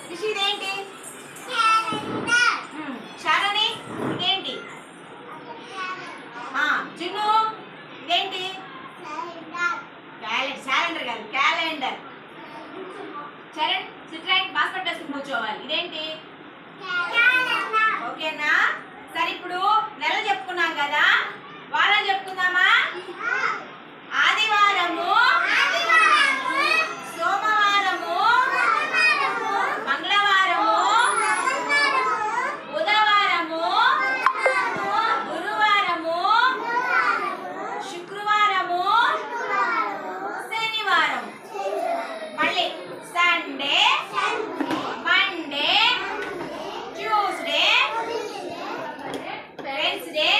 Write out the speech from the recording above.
రిషి ఇదేంటి? శారణి ఇదేంటి? జిన్ను ఇదేంటి? క్యాలెండర్ కాదు, క్యాలెండర్. చరణ్ సిట్రైట్ బాస్కెట్ వేసుకుని కూర్చోవాలి. ఇదేంటి? ఓకేనా? సరే, ఇప్పుడు నెలలు చెప్పుకున్నాం కదా, వారాలు చెప్పుకుందామా? ఆదివారము, సోమవారము, మంగళవారము, బుధవారము, గురువారము, శుక్రవారము, శనివారం. మళ్ళీ సండే, మండే, ట్యూస్డే, వెన్స్డే,